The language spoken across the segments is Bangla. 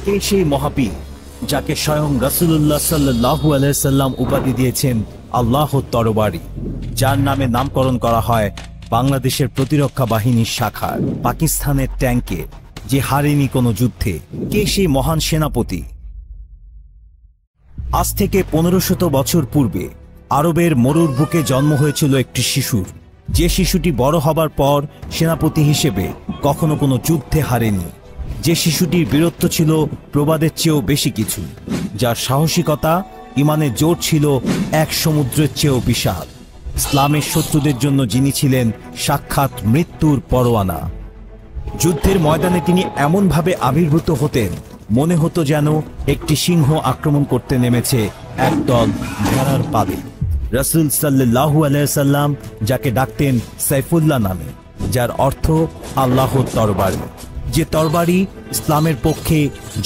কে সেই মহাবীর যাকে স্বয়ং রাসূলুল্লাহ সাল্লাল্লাহু আলাইহি সাল্লাম উপাধি দিয়েছেন আল্লাহর তরবারি, যার নামে নামকরণ করা হয় বাংলাদেশের প্রতিরক্ষা বাহিনীর শাখার, পাকিস্তানের ট্যাঙ্কে, যে হারেনি কোনো যুদ্ধে? কে সেই মহান সেনাপতি? আজ থেকে 1500 বছর পূর্বে আরবের মরুর বুকে জন্ম হয়েছিল একটি শিশুর, যে শিশুটি বড় হবার পর সেনাপতি হিসেবে কখনো কোনো যুদ্ধে হারেনি, যে শিশুটির বীরত্ব ছিল প্রবাদের চেয়েও বেশি কিছু, যার সাহসিকতা, ইমানের জোর ছিল এক সমুদ্রের চেয়েও বিশাল, ইসলামের শত্রুদের জন্য যিনি ছিলেন সাক্ষাৎ মৃত্যুর পরোয়ানা। যুদ্ধের ময়দানে তিনি এমনভাবে আবির্ভূত হতেন, মনে হতো যেন একটি সিংহ আক্রমণ করতে নেমেছে একদল ভেড়ার পালে। রাসূল সাল্লাল্লাহু আলাইহি সাল্লাম যাকে ডাকতেন সাইফুল্লাহ নামে, যার অর্থ আল্লাহর তরবারি, যে তরবারি ইসলামের পক্ষে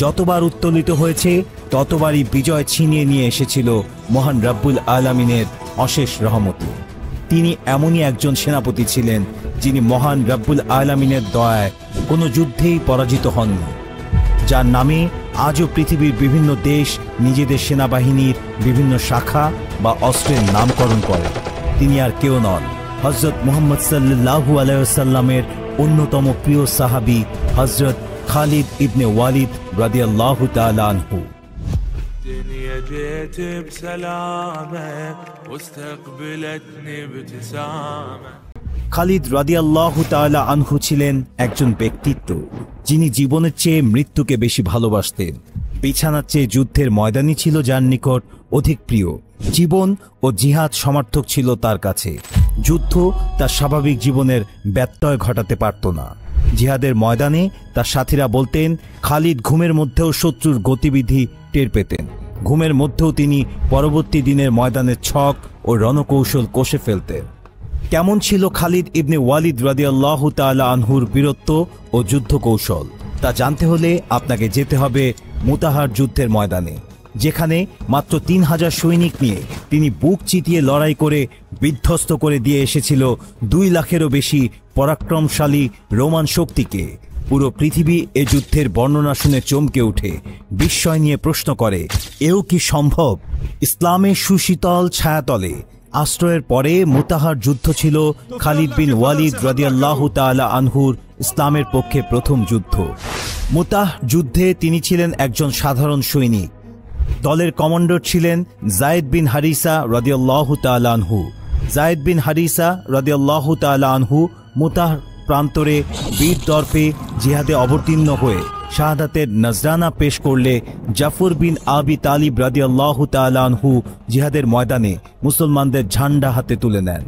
যতবার উত্তোলিত হয়েছে ততবারই বিজয় ছিনিয়ে নিয়ে এসেছিল মহান রব্বুল আলামিনের অশেষ রহমতে। তিনি এমনই একজন সেনাপতি ছিলেন যিনি মহান রব্বুল আলামিনের দয়ায় কোনো যুদ্ধেই পরাজিত হননি, যার নামে আজও পৃথিবীর বিভিন্ন দেশ নিজেদের সেনাবাহিনীর বিভিন্ন শাখা বা অস্ত্রের নামকরণ করে। তিনি আর কেউ নন, হযরত মুহাম্মদ সাল্লাল্লাহু আলাইহি ওয়াসাল্লামের অন্যতম প্রিয় সাহাবী হযরত খালিদ ইবনে ওয়ালিদ রাদিয়াল্লাহু তাআলা আনহু। الدنيا جيت بسلامة واستقبلتني ابتسامة। খালিদ রাদিয়াল্লাহু তাআলা আনহু ছিলেন একজন ব্যক্তিত্ব যিনি জীবনের চেয়ে মৃত্যুকে বেশি ভালোবাসতেন। বিছানার চেয়ে যুদ্ধের ময়দানই ছিল যার নিকট অধিক প্রিয়। জীবন ও জিহাদ সমার্থক ছিল তার কাছে। যুদ্ধ তার স্বাভাবিক জীবনের ব্যত্যয় ঘটাতে পারত না। জিহাদের ময়দানে তার সাথীরা বলতেন, খালিদ ঘুমের মধ্যেও শত্রুর গতিবিধি টের পেতেন। ঘুমের মধ্যেও তিনি পরবর্তী দিনের ময়দানের ছক ও রণকৌশল কষে ফেলতেন। কেমন ছিল খালিদ ইবনে ওয়ালিদ রাদিয়াল্লাহু তাআলা আনহুর বীরত্ব ও যুদ্ধ কৌশল, তা জানতে হলে আপনাকে যেতে হবে মুতাহার যুদ্ধের ময়দানে, যেখানে মাত্র 3000 সৈনিক নিয়ে তিনি বুক চিতিয়ে লড়াই করে বিধ্বস্ত করে দিয়ে এসেছিল 2 লাখেরও বেশি পরাক্রমশালী রোমান শক্তিকে। পুরো পৃথিবী এ যুদ্ধের বর্ণনা শুনে চমকে উঠে, বিস্ময় নিয়ে প্রশ্ন করে, এও কি সম্ভব? ইসলামের সুশীতল ছায়াতলে আশ্রয়ের পরে মুতাহার যুদ্ধ ছিল খালিদ বিন ওয়ালিদ রাদিয়াল্লাহু তাআলা আনহুর ইসলামের পক্ষে প্রথম যুদ্ধ। মুতাহ যুদ্ধে তিনি ছিলেন একজন সাধারণ সৈনিক। দলের কমান্ডার ছিলেন যায়েদ বিন হারিসা রাদিয়াল্লাহু তাআলা আনহু। যায়েদ বিন হারিসা রাদিয়াল্লাহু তাআলা আনহু মুতাহ প্রান্তরে বীর দর্পে জিহাদে অবতীর্ণ হয়ে শাহাদাতের নজরানা পেশ করলে জাফর বিন আবি তালিব রাদিয়াল্লাহু তাআলা আনহু জিহাদের ময়দানে মুসলমানদের ঝান্ডা হাতে তুলে নেন।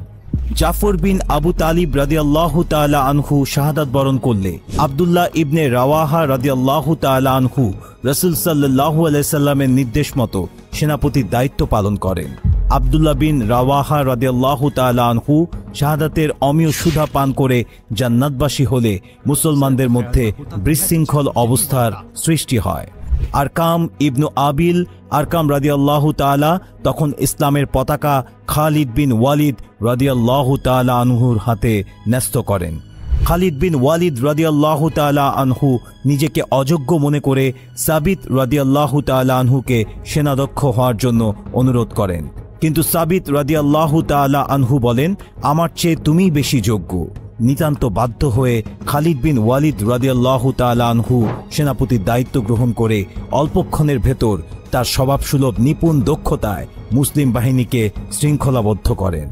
জাফর বিন আবু তালিব রাদিয়াল্লাহু তাআলা আনহু শাহাদাত বরণ করলে আব্দুল্লাহ ইবনে রাওয়াহা রাদিয়াল্লাহু তাআলা আনহু রাসূল সাল্লাল্লাহু আলাইহি সাল্লামের নির্দেশ মতো সেনাপতির দায়িত্ব পালন করেন। আব্দুল্লাহ বিন রাওয়াহা রাদিয়াল্লাহু তাআলা আনহু শাহাদাতের অমীয় সুধা পান করে জান্নাতবাসী হলে মুসলমানদের মধ্যে বিশৃঙ্খল অবস্থার সৃষ্টি হয়। আরকাম ইবনু আবিল আরকাম রাদিয়াল্লাহু তাআলা তখন ইসলামের পতাকা খালিদ বিন ওয়ালিদ রাদিয়াল্লাহু তাআলা আনহুর হাতে ন্যস্ত করেন। খালিদ বিন ওয়ালিদ রাদিয়াল্লাহু তাআলা আনহু নিজেকে অযোগ্য মনে করে সাবিত রাদিয়াল্লাহু তাআলা আনহুকে সেনাধ্যক্ষ হওয়ার জন্য অনুরোধ করেন, কিন্তু সাবিত রাদিয়াল্লাহু তাআলা আনহু বলেন, আমার চেয়ে তুমিই বেশি যোগ্য। নিতান্ত বাধ্য হয়ে খালিদ বিন ওয়ালিদ রাদিয়াল্লাহু তাআলা আনহু সেনাপতির দায়িত্ব গ্রহণ করে অল্পক্ষণের ভেতর তার স্বভাবসুলভ নিপুণ দক্ষতায় মুসলিম বাহিনীকে শৃঙ্খলাবদ্ধ করেন।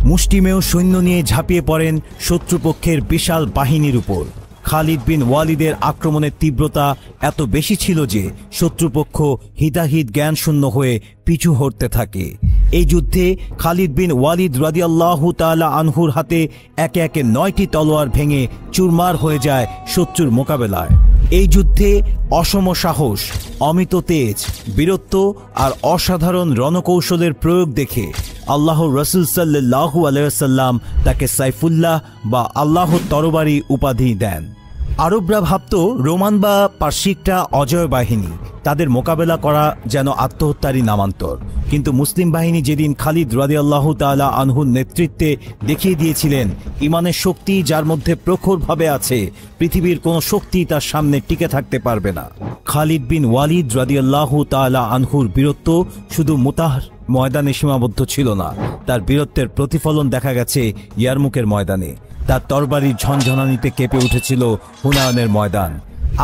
মুষ্টিমেয় সৈন্য নিয়ে ঝাঁপিয়ে পড়েন শত্রুপক্ষের বিশাল বাহিনীর উপর। খালিদ বিন ওয়ালিদের আক্রমণের তীব্রতা এত বেশি ছিল যে শত্রুপক্ষ হিতাহিত জ্ঞানশূন্য হয়ে পিছু হটতে থাকে। এই যুদ্ধে খালিদ বিন ওয়ালিদ রাদিয়াল্লাহু তাআলা আনহুর হাতে একে একে 9টি তলোয়ার ভেঙে চুরমার হয়ে যায় শত্রুর মোকাবেলায়। এই যুদ্ধে অসম সাহস, অমিত তেজ, বীরত্ব আর অসাধারণ রণকৌশলের প্রয়োগ দেখে আল্লাহর রাসূল সাল্লাল্লাহু আলাইহি ওয়াসাল্লাম তাকে সাইফুল্লাহ বা আল্লাহর তরবারি উপাধি দেন। আরবরা ভাবত রোমান বা পার্শ্বিকরা অজয় বাহিনী, তাদের মোকাবেলা করা যেন আত্মহত্যারই নামান্তর। কিন্তু মুসলিম বাহিনী যেদিন খালিদ রাদিয়াল্লাহু তাআলা আনহুর নেতৃত্বে দেখিয়ে দিয়েছিলেন ইমানের শক্তি যার মধ্যে প্রখরভাবে আছে, পৃথিবীর কোনো শক্তি তার সামনে টিকে থাকতে পারবে না। খালিদ বিন ওয়ালিদ রাদিয়াল্লাহু তাআলা আনহুর বীরত্ব শুধু মুতাহর ময়দানে সীমাবদ্ধ ছিল না, তার বীরত্বের প্রতিফলন দেখা গেছে ইয়ারমুকের ময়দানে। তার তরবারির ঝনঝনানিতে কেঁপে উঠেছিল হুনায়নের ময়দান।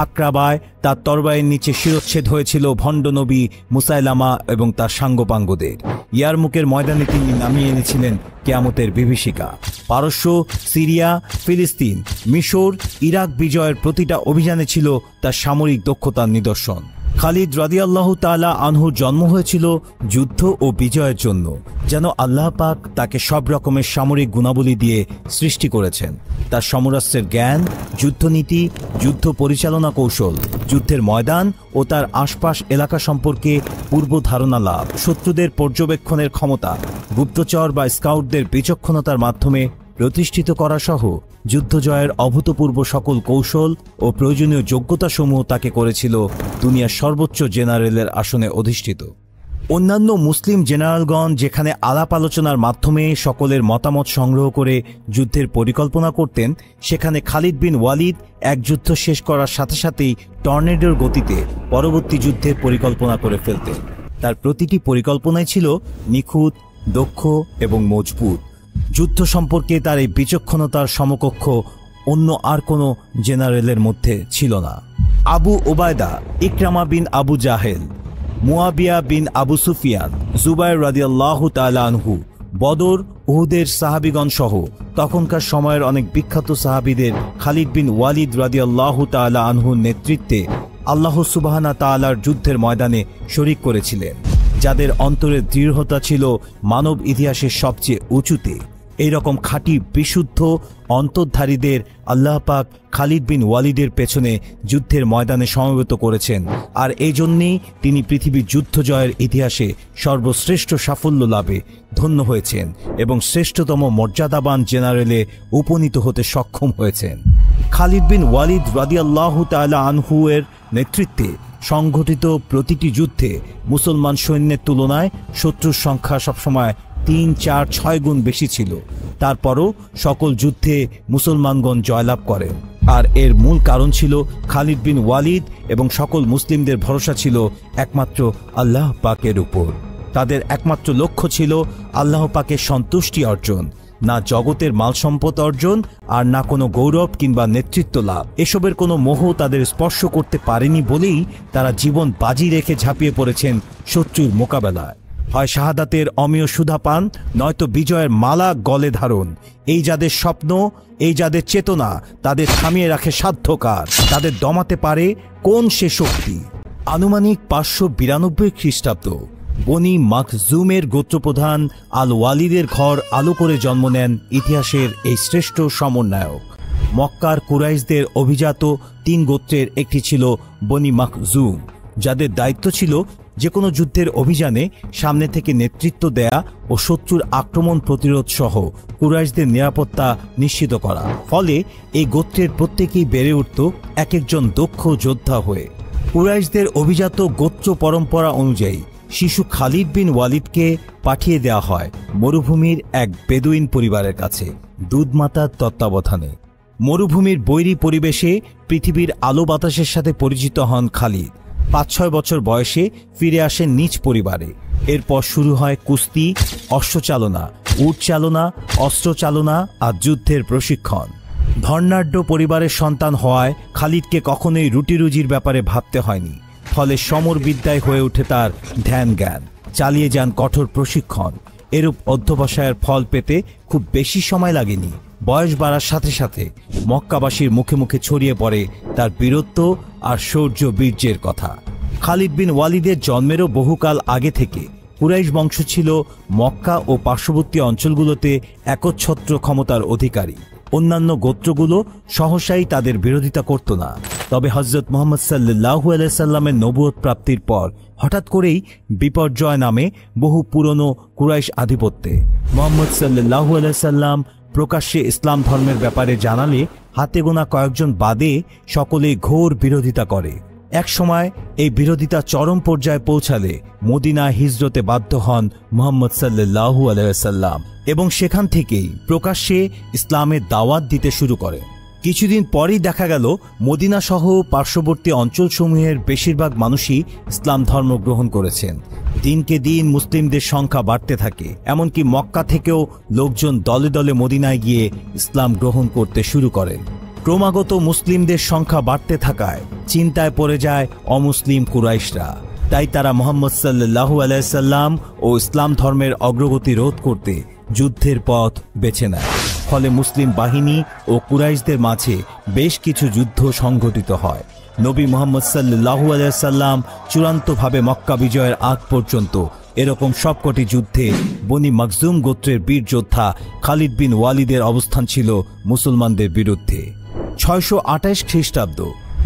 আক্রাবায় তার তরবারির নিচে শিরচ্ছেদ হয়েছিল ভণ্ড নবী মুসাইলামা এবং তার সাঙ্গপাঙ্গদের। ইয়ারমুকের ময়দানে তিনি নামিয়ে এনেছিলেন কিয়ামতের বিভীষিকা। পারস্য, সিরিয়া, ফিলিস্তিন, মিশর, ইরাক বিজয়ের প্রতিটা অভিযানে ছিল তার সামরিক দক্ষতার নিদর্শন। খালিদ রাদিয়াল্লাহু তাআলা আনহুর জন্ম হয়েছিল যুদ্ধ ও বিজয়ের জন্য, যেন আল্লাহ পাক তাকে সব রকমের সামরিক গুণাবলী দিয়ে সৃষ্টি করেছেন। তার সমরাস্ত্রের জ্ঞান, যুদ্ধনীতি, যুদ্ধ পরিচালনা কৌশল, যুদ্ধের ময়দান ও তার আশপাশ এলাকা সম্পর্কে পূর্ব ধারণা লাভ, শত্রুদের পর্যবেক্ষণের ক্ষমতা, গুপ্তচর বা স্কাউটদের বিচক্ষণতার মাধ্যমে প্রতিষ্ঠিত করা সহ যুদ্ধ জয়ের অভূতপূর্ব সকল কৌশল ও প্রয়োজনীয় যোগ্যতাসমূহ তাকে করেছিল দুনিয়ার সর্বোচ্চ জেনারেলের আসনে অধিষ্ঠিত। অন্যান্য মুসলিম জেনারেলগণ যেখানে আলাপ আলোচনার মাধ্যমে সকলের মতামত সংগ্রহ করে যুদ্ধের পরিকল্পনা করতেন, সেখানে খালিদ বিন ওয়ালিদ এক যুদ্ধ শেষ করার সাথে সাথেই টর্নেডোর গতিতে পরবর্তী যুদ্ধের পরিকল্পনা করে ফেলতেন। তার প্রতিটি পরিকল্পনাই ছিল নিখুঁত, দক্ষ এবং মজবুত। যুদ্ধ সম্পর্কে তার এই বিচক্ষণতার সমকক্ষ অন্য আর কোনো জেনারেলের মধ্যে ছিল না। আবু ওবায়দা, ইকরামা বিন আবু জাহেল, মুয়াবিয়া বিন আবু সুফিয়ান, জুবাইর রাদিয়াল্লাহু তাআলা আনহু, বদর, উহুদের সাহাবীগণ সহ তখনকার সময়ের অনেক বিখ্যাত সাহাবীদের খালিদ বিন ওয়ালিদ রাদিয়াল্লাহু তাআলা আনহুর নেতৃত্বে আল্লাহ সুবহানাহু তাআলার যুদ্ধের ময়দানে শরীক করেছিলেন, যাদের অন্তরের দৃঢ়তা ছিল মানব ইতিহাসের সবচেয়ে উঁচুতে। এইরকম খাঁটি বিশুদ্ধ অন্তর্ধারীদের আল্লাহ পাক খালিদ বিন ওয়ালিদের পেছনে যুদ্ধের ময়দানে সমবেত করেছেন, আর এই জন্যেই তিনি পৃথিবীর যুদ্ধ জয়ের ইতিহাসে সর্বশ্রেষ্ঠ সাফল্য লাভে ধন্য হয়েছেন এবং শ্রেষ্ঠতম মর্যাদাবান জেনারেলে উপনীত হতে সক্ষম হয়েছেন। খালিদ বিন ওয়ালিদ রাদিয়াল্লাহু তাআলা আনহু এর নেতৃত্বে সংঘটিত প্রতিটি যুদ্ধে মুসলমান সৈন্যের তুলনায় শত্রুর সংখ্যা সবসময় 3, 4, 6 গুণ বেশি ছিল। তারপরও সকল যুদ্ধে মুসলমানগণ জয়লাভ করেন, আর এর মূল কারণ ছিল খালিদ বিন ওয়ালিদ এবং সকল মুসলিমদের ভরসা ছিল একমাত্র আল্লাহ পাকের উপর। তাদের একমাত্র লক্ষ্য ছিল আল্লাহ পাকের সন্তুষ্টি অর্জন, না জগতের মাল সম্পদ অর্জন, আর না কোনো গৌরব কিংবা নেতৃত্ব লাভ। এসবের কোনো মোহ তাদের স্পর্শ করতে পারেনি বলেই তারা জীবন বাজি রেখে ঝাঁপিয়ে পড়েছেন শত্রুর মোকাবেলায়। হয় শাহাদাতের অমেয় সুধা পান, নয়তো বিজয়ের মালা গলে ধারণ। এই যাদের স্বপ্ন, এই যাদের চেতনা, তাদের থামিয়ে রাখে সাধ্যকার, তাদের দমাতে পারে কোন সে শক্তি? আনুমানিক 592 খ্রিস্টাব্দ বনি মাখজুমের গোত্রপ্রধান আল ওয়ালিদের ঘর আলো করে জন্ম নেন ইতিহাসের এই শ্রেষ্ঠ সমন্বয়ক। মক্কার কুরাইশদের অভিজাত 3 গোত্রের একটি ছিল বনি মাখজুম, যাদের দায়িত্ব ছিল যে কোনো যুদ্ধের অভিযানে সামনে থেকে নেতৃত্ব দেয়া ও শত্রুর আক্রমণ প্রতিরোধ সহ কুরাইশদের নিরাপত্তা নিশ্চিত করা। ফলে এই গোত্রের প্রত্যেকেই বেড়ে উঠত এক একজন দক্ষ যোদ্ধা হয়ে। কুরাইশদের অভিজাত গোত্র পরম্পরা অনুযায়ী শিশু খালিদ বিন ওয়ালিদকে পাঠিয়ে দেওয়া হয় মরুভূমির এক বেদুইন পরিবারের কাছে দুধমাতার তত্ত্বাবধানে। মরুভূমির বৈরী পরিবেশে পৃথিবীর আলো বাতাসের সাথে পরিচিত হন খালিদ। 5-6 বছর বয়সে ফিরে আসেন নিজ পরিবারে। এরপর শুরু হয় কুস্তি, অশ্বচালনা, উট চালনা, অস্ত্র চালনা আর যুদ্ধের প্রশিক্ষণ। ধর্নাঢ্য পরিবারের সন্তান হওয়ায় খালিদকে কখনোই রুটি রুজির ব্যাপারে ভাবতে হয়নি। ফলে সমর বিদ্যায় হয়ে ওঠে তার ধ্যান জ্ঞান। চালিয়ে যান কঠোর প্রশিক্ষণ। এরূপ অধ্যবসায়ের ফল পেতে খুব বেশি সময় লাগেনি। বয়স বাড়ার সাথে সাথে মক্কাবাসীর মুখে মুখে ছড়িয়ে পড়ে তার বীরত্ব আর শৌর্য বীর্যের কথা। খালিদ বিন ওয়ালিদের জন্মেরও বহুকাল আগে থেকে কুরাইশ বংশ ছিল মক্কা ও পার্শ্ববর্তী অঞ্চলগুলোতে একচ্ছত্র ক্ষমতার অধিকারী। অন্যান্য গোত্রগুলো সহসাই তাদের বিরোধিতা করত না। তবে হযরত মুহাম্মদ সাল্লাল্লাহু আলাইহি সাল্লামের নবুয়ত প্রাপ্তির পর হঠাৎ করেই বিপর্যয় নামে বহু পুরনো কুরাইশ আধিপত্যে। মুহাম্মদ সাল্লাল্লাহু আলাইহি সাল্লাম প্রকাশ্যে ইসলাম ধর্মের ব্যাপারে জানালে হাতে গোনা কয়েকজন বাদে সকলে ঘোর বিরোধিতা করে। এক সময় এই বিরোধিতা চরম পর্যায়ে পৌঁছালে মদিনায় হিজরতে বাধ্য হন মুহাম্মদ সাল্লাল্লাহু আলাইহি ওয়াসাল্লাম এবং সেখান থেকেই প্রকাশ্যে ইসলামের দাওয়াত দিতে শুরু করেন। কিছুদিন পরেই দেখা গেল মদিনা সহ পার্শ্ববর্তী অঞ্চলসমূহের বেশিরভাগ মানুষই ইসলাম ধর্ম গ্রহণ করেছেন। দিনকে দিন মুসলিমদের সংখ্যা বাড়তে থাকে, এমনকি মক্কা থেকেও লোকজন দলে দলে মদিনায় গিয়ে ইসলাম গ্রহণ করতে শুরু করেন। ক্রমাগত মুসলিমদের সংখ্যা বাড়তে থাকায় চিন্তায় পড়ে যায় অমুসলিম কুরাইশরা। তাই তারা মুহাম্মদ সাল্লাল্লাহু আলাইহি সাল্লাম ও ইসলাম ধর্মের অগ্রগতি রোধ করতে যুদ্ধের পথ বেছে নেয়। ফলে মুসলিম বাহিনী ও কুরাইশদের মাঝে বেশ কিছু যুদ্ধ সংঘটিত হয়। নবী মুহাম্মদ সাল্লাল্লাহু আলাইহি সাল্লাম চূড়ান্তভাবে মক্কা বিজয়ের আগ পর্যন্ত এরকম সবকটি যুদ্ধে বনি মাখজুম গোত্রের বীর যোদ্ধা খালিদ বিন ওয়ালিদের অবস্থান ছিল মুসলমানদের বিরুদ্ধে। 628 খ্রিস্টাব্দ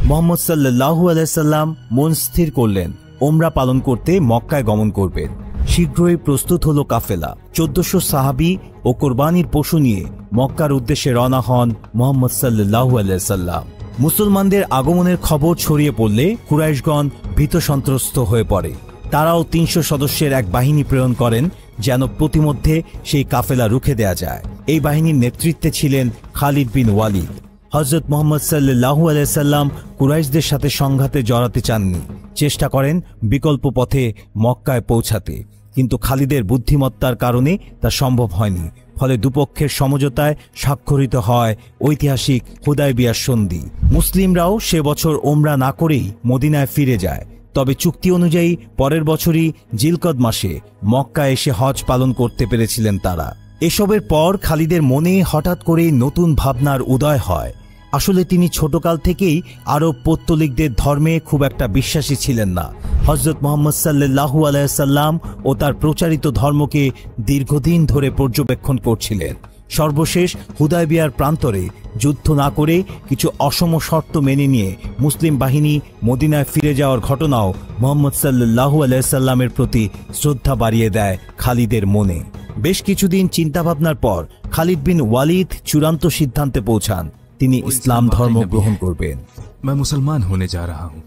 মুহাম্মদ সাল্লাল্লাহু আলাইহি সাল্লাম মন স্থির করলেন উমরা পালন করতে মক্কায় গমন করবেন। শীঘ্রই প্রস্তুত হলো কাফেলা। 1400 সাহাবী ও কোরবানির পশু নিয়ে মক্কার উদ্দেশ্যে রওনা হন মুহাম্মদ সাল্লাল্লাহু আলাইহি সাল্লাম। মুসলমানদের আগমনের খবর ছড়িয়ে পড়লে কুরাইশগণ ভীত সন্ত্রস্ত হয়ে পড়ে। তারাও 300 সদস্যের এক বাহিনী প্রেরণ করেন যেন প্রতিমধ্যে সেই কাফেলা রুখে দেয়া যায়। এই বাহিনীর নেতৃত্বে ছিলেন খালিদ বিন ওয়ালিদ। হযরত মুহাম্মদ সাল্লাল্লাহু আলাইহি সাল্লাম কুরাইশদের সাথে সংঘাতে জড়াতে চাননি, চেষ্টা করেন বিকল্প পথে মক্কায় পৌঁছাতে, কিন্তু খালিদের বুদ্ধিমত্তার কারণে তা সম্ভব হয়নি। ফলে দুপক্ষের সমঝোতায় স্বাক্ষরিত হয় ঐতিহাসিক হুদায়বিয়ার সন্ধি। মুসলিমরাও সে বছর ওমরা না করেই মদিনায় ফিরে যায়। তবে চুক্তি অনুযায়ী পরের বছরই জিলকদ মাসে মক্কা এসে হজ পালন করতে পেরেছিলেন তারা। এসবের পর খালিদের মনে হঠাৎ করে নতুন ভাবনার উদয় হয়। আসলে তিনি ছোটকাল থেকেই আরব পৌত্তলিকদের ধর্মে খুব একটা বিশ্বাসী ছিলেন না। হযরত মুহাম্মদ সাল্লাল্লাহু আলাইহি সাল্লাম ও তার প্রচারিত ধর্মকে দীর্ঘদিন ধরে পর্যবেক্ষণ করছিলেন। সর্বশেষ হুদায়বিয়ার প্রান্তরে যুদ্ধ না করে কিছু অসম শর্ত মেনে নিয়ে মুসলিম বাহিনী মদিনায় ফিরে যাওয়ার ঘটনাও মুহাম্মদ সাল্লাল্লাহু আলাইহি সাল্লামের প্রতি শ্রদ্ধা বাড়িয়ে দেয় খালিদের মনে। বেশ কিছুদিন চিন্তাভাবনার পর খালিদ বিন ওয়ালিদ চূড়ান্ত সিদ্ধান্তে পৌঁছান তিনি ইসলাম ধর্ম গ্রহণ করবেন। मैं मुसलमान होने जा रहा हूं।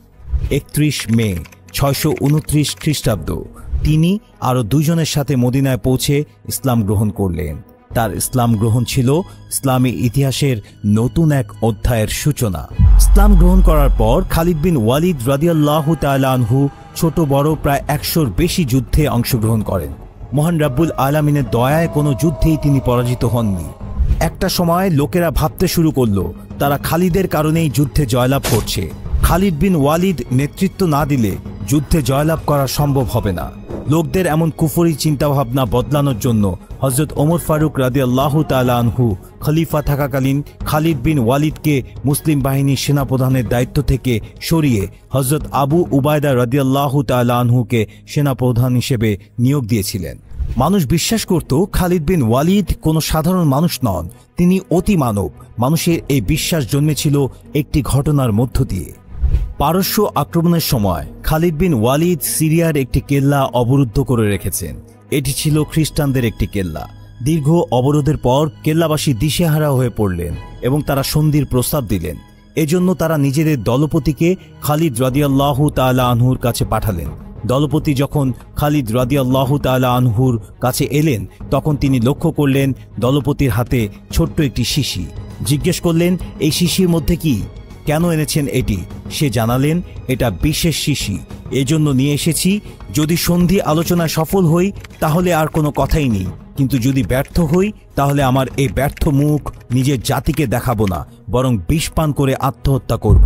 31 মে 629 খ্রিস্টাব্দ তিনি আরো দুইজনের সাথে মদিনায় পৌঁছে ইসলাম গ্রহণ করলেন। তার ইসলাম গ্রহণ ছিল ইসলামী ইতিহাসের নতুন এক অধ্যায়ের সূচনা। ইসলাম গ্রহণ করার পর খালিদ বিন ওয়ালিদ রাদিয়াল্লাহু তাআলা আনহু ছোট বড় প্রায় 100-র বেশি যুদ্ধে অংশগ্রহণ করেন। মহান রাব্বুল আলামিনের দয়ায় কোনো যুদ্ধেই তিনি পরাজিত হননি। একটা সময় লোকেরা ভাবতে শুরু করলো তারা খালিদের কারণেই যুদ্ধে জয়লাভ করছে। খালিদ বিন ওয়ালিদ নেতৃত্ব না দিলে যুদ্ধে জয়লাভ করা সম্ভব হবে না। লোকদের এমন কুফরি চিন্তাভাবনা বদলানোর জন্য হযরত ওমর ফারুক রাদিয়াল্লাহু তাআলা আনহু খলিফা থাকাকালীন খালিদ বিন ওয়ালিদকে মুসলিম বাহিনীর সেনাপ্রধানের দায়িত্ব থেকে সরিয়ে হযরত আবু উবায়দা রাদিয়াল্লাহু তাআলা আনহুকে সেনাপ্রধান হিসেবে নিয়োগ দিয়েছিলেন। মানুষ বিশ্বাস করত খালিদ বিন ওয়ালিদ কোনো সাধারণ মানুষ নন, তিনি অতি মানব। মানুষের এই বিশ্বাস জন্মেছিল একটি ঘটনার মধ্য দিয়ে। পারস্য আক্রমণের সময় খালিদ বিন ওয়ালিদ সিরিয়ার একটি কেল্লা অবরুদ্ধ করে রেখেছেন। এটি ছিল খ্রিস্টানদের একটি কেল্লা। দীর্ঘ অবরোধের পর কেল্লাবাসী দিশেহারা হয়ে পড়লেন এবং তারা সন্ধির প্রস্তাব দিলেন। এজন্য তারা নিজেদের দলপতিকে খালিদ রাদিয়াল্লাহু তাআলা আনহুর কাছে পাঠালেন। দলপতি যখন খালিদ রাদিয়াল্লাহু তাআলা আনহুর কাছে এলেন তখন তিনি লক্ষ্য করলেন দলপতির হাতে ছোট্ট একটি শিশি। জিজ্ঞেস করলেন, এই শিশির মধ্যে কি, কেন এনেছেন এটি? সে জানালেন, এটা বিশেষ শিশি, এজন্য নিয়ে এসেছি। যদি সন্ধি আলোচনায় সফল হই তাহলে আর কোনো কথাই নেই, কিন্তু যদি ব্যর্থ হই তাহলে আমার এই ব্যর্থ মুখ নিজের জাতিকে দেখাবো না, বরং বিষ পান করে আত্মহত্যা করব।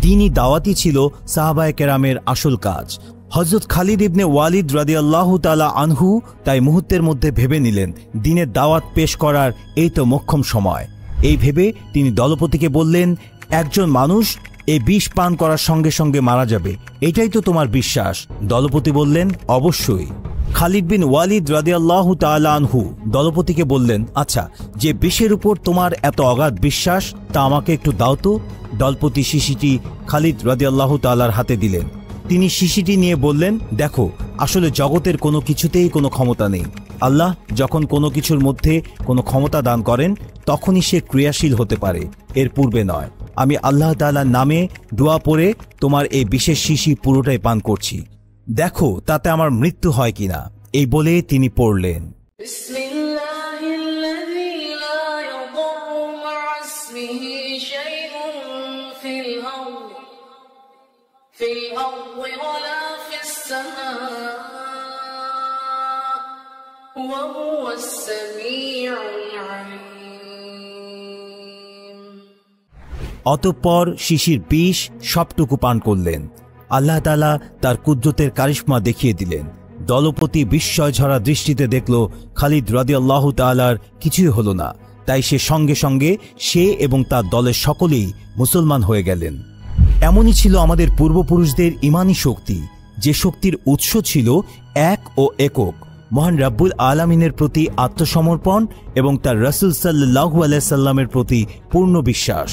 দ্বীনি দাওয়াতই ছিল সাহাবায়ে কেরামের আসল কাজ। হযরত খালিদ ইবনে ওয়ালিদ রাদিয়াল্লাহু তাআলা আনহু তাই মুহূর্তের মধ্যে ভেবে নিলেন দ্বীনের দাওয়াত পেশ করার এই তো মোক্ষম সময়। এই ভেবে তিনি দলপতিকে বললেন, একজন মানুষ এই বিষ পান করার সঙ্গে সঙ্গে মারা যাবে, এটাই তো তোমার বিশ্বাস? দলপতি বললেন, অবশ্যই। খালিদ বিন ওয়ালিদ রাদিয়াল্লাহু তাআলা আনহু দলপতিকে বললেন, আচ্ছা, যে বিষের উপর তোমার এত অগাধ বিশ্বাস তা আমাকে একটু দাও তো। দলপতি শিশিটি খালিদ রাদিয়াল্লাহু তাআলার হাতে দিলেন। তিনি শিশিটি নিয়ে বললেন, দেখো, আসলে জগতের কোনো কিছুতেই কোনো ক্ষমতা নেই, আল্লাহ যখন কোনো কিছুর মধ্যে কোনো ক্ষমতা দান করেন তখনই সে ক্রিয়াশীল হতে পারে, এর পূর্বে নয়। আমি আল্লাহ তাআলার নামে দোয়া পড়ে তোমার এই বিশেষ শিশি পুরোটাই পান করছি, দেখো তাতে আমার মৃত্যু হয় কিনা। এই বলে তিনি পড়লেন, অতঃপর শিশির বিষ সবটুকু পান করলেন। আল্লাহ তাআলা তার কুদরতের কারিশমা দেখিয়ে দিলেন। দলপতি বিস্ময় ঝরা দৃষ্টিতে দেখল খালিদ রাদিয়াল্লাহু তাআলার কিছুই হলো না, তাই সে সঙ্গে সঙ্গে সে এবং তার দলের সকলেই মুসলমান হয়ে গেলেন। এমনই ছিল আমাদের পূর্বপুরুষদের ঈমানী শক্তি, যে শক্তির উৎস ছিল এক ও একক মহান রাব্বুল আলামিনের প্রতি আত্মসমর্পণ এবং তার রাসূল সাল্লাল্লাহু আলাইহি সাল্লামের প্রতি পূর্ণ বিশ্বাস।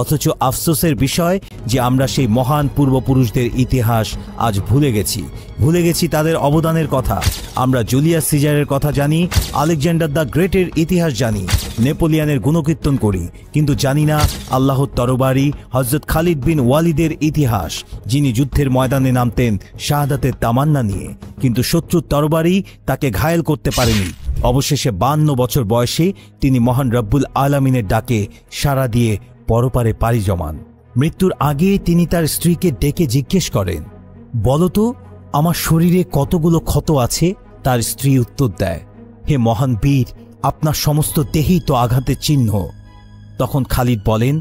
অথচ আফসোসের বিষয় যে আমরা সেই মহান পূর্বপুরুষদের ইতিহাস আজ ভুলে গেছি তাদের অবদানের কথা। আমরা জুলিয়াস সিজারের কথা জানি, আলেকজান্ডার দ্য গ্রেটের ইতিহাস জানি, নেপোলিয়নের গুণকীর্তন করি, কিন্তু জানি না আল্লাহর তরবারি হযরত খালিদ বিন ওয়ালিদের ইতিহাস, যিনি যুদ্ধের ময়দানে নামতেন শাহাদাতের তামান্না নিয়ে, কিন্তু শত্রুর তরবারি তাকে ঘায়েল করতে পারেনি। অবশেষে 52 বছর বয়সে তিনি মহান রব্বুল আলামিনের ডাকে সাড়া দিয়ে পরপারে পাড়ি জমান। মৃত্যুর আগে তিনি তার স্ত্রীকে ডেকে জিজ্ঞেস করেন, বলতো আমার শরীরে কতগুলো ক্ষত আছে? তার স্ত্রী উত্তর দেয়, হে মহান বীর, আপনার সমস্ত দেহেই তো আঘাতের চিহ্ন। তখন খালিদ বলেন,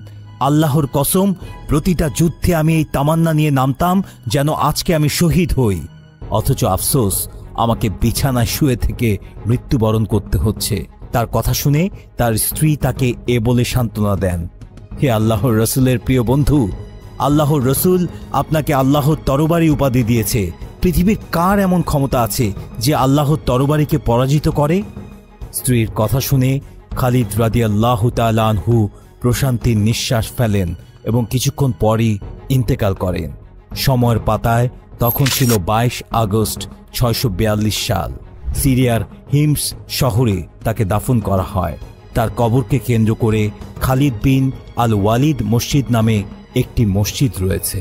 আল্লাহর কসম, প্রতিটা যুদ্ধে আমি এই তামান্না নিয়ে নামতাম যেন আজকে আমি শহীদ হই, অথচ আফসোস আমাকে বিছানায় শুয়ে থেকে মৃত্যুবরণ করতে হচ্ছে। তার কথা শুনে তার স্ত্রী তাকে এ বলে সান্ত্বনা দেন, হে আল্লাহর রসুলের প্রিয় বন্ধু, আল্লাহর রসুল আপনাকে আল্লাহর তরবারি উপাধি দিয়েছে। পৃথিবীর কার এমন ক্ষমতা আছে যে আল্লাহর তরবারিকে পরাজিত করে? স্ত্রীর কথা শুনে খালিদ রাদিয়াল্লাহু তাআলা আনহু প্রশান্তির নিঃশ্বাস ফেলেন এবং কিছুক্ষণ পরই ইন্তেকাল করেন। সময়ের পাতায় তখন ছিল 22 আগস্ট 642 সাল। সিরিয়ার হিমস শহরে তাকে দাফন করা হয়। তার কবরকে কেন্দ্র করে খালিদ বিন আল ওয়ালিদ মসজিদ নামে একটি মসজিদ রয়েছে।